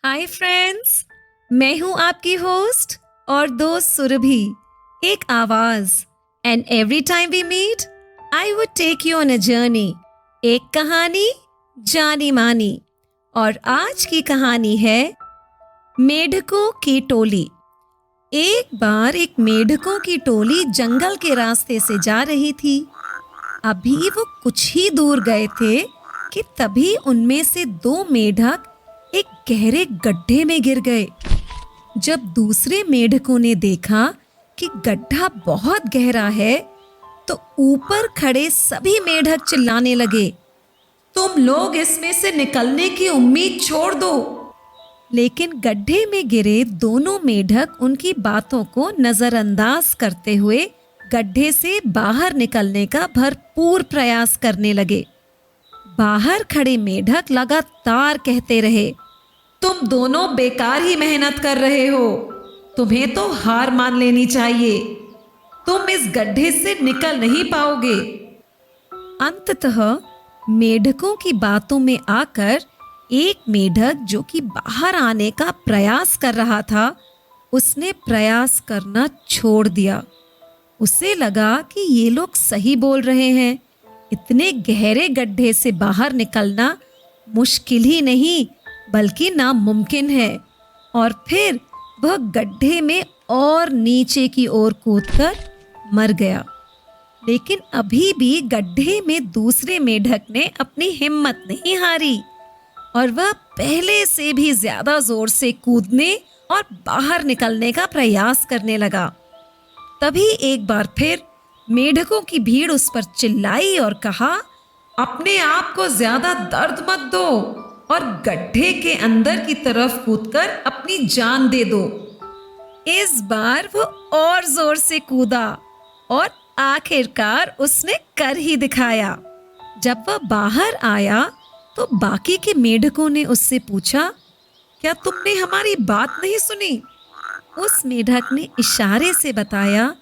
Hi friends, मैं हूँ आपकी होस्ट और दोस्त सुरभि। एक आवाज and every time we meet I would take you on a journey. एक कहानी जानी मानी। और आज की कहानी है मेढकों की टोली। एक बार एक मेढकों की टोली जंगल के रास्ते से जा रही थी। अभी वो कुछ ही दूर गए थे कि तभी उनमें से दो मेढक एक गहरे गड्ढे में गिर गए। जब दूसरे मेढकों ने देखा कि गड्ढा बहुत गहरा है, तो ऊपर खड़े सभी मेढक चिल्लाने लगे, तुम लोग इसमें से निकलने की उम्मीद छोड़ दो। लेकिन गड्ढे में गिरे दोनों मेढक उनकी बातों को नजरअंदाज करते हुए गड्ढे से बाहर निकलने का भरपूर प्रयास करने लगे। बाहर खड़े मेढक लगातार कहते रहे, तुम दोनों बेकार ही मेहनत कर रहे हो, तुम्हें तो हार मान लेनी चाहिए, तुम इस गड्ढे से निकल नहीं पाओगे। अंततः मेढकों की बातों में आकर एक मेढक जो कि बाहर आने का प्रयास कर रहा था, उसने प्रयास करना छोड़ दिया। उसे लगा कि ये लोग सही बोल रहे हैं, इतने गहरे गड्ढे से बाहर निकलना मुश्किल ही नहीं बल्कि नामुमकिन है। और फिर वह गड्ढे में और नीचे की ओर कूदकर मर गया। लेकिन अभी भी गड्ढे में दूसरे मेढक ने अपनी हिम्मत नहीं हारी और वह पहले से भी ज्यादा जोर से कूदने और बाहर निकलने का प्रयास करने लगा। तभी एक बार फिर मेढकों की भीड़ उस पर चिल्लाई और कहा, अपने आप को ज्यादा दर्द मत दो और गड्ढे के अंदर की तरफ कूदकर अपनी जान दे दो। इस बार वो और जोर से कूदा और आखिरकार उसने कर ही दिखाया। जब वह बाहर आया तो बाकी के मेढकों ने उससे पूछा, क्या तुमने हमारी बात नहीं सुनी? उस मेढक ने इशारे से बताया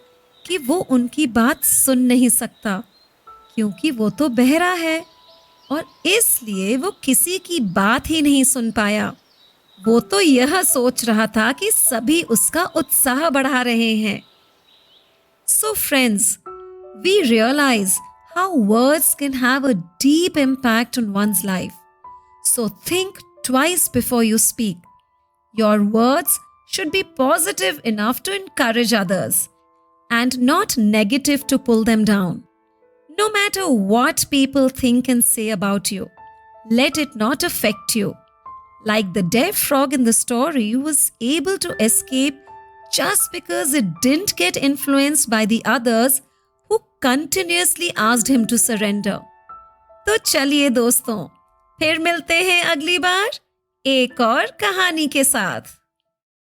कि वो उनकी बात सुन नहीं सकता क्योंकि वो तो बहरा है और इसलिए वो किसी की बात ही नहीं सुन पाया। वो तो यह सोच रहा था कि सभी उसका उत्साह बढ़ा रहे हैं। So friends, we realize how words can have a deep impact on one's life. So think twice before you speak. Your words should be positive enough to encourage others and not negative to pull them down. No matter what people think and say about you, let it not affect you. Like the deaf frog in the story was able to escape just because it didn't get influenced by the others who continuously asked him to surrender. तो चलिए दोस्तों, फिर मिलते हैं अगली बार एक और कहानी के साथ।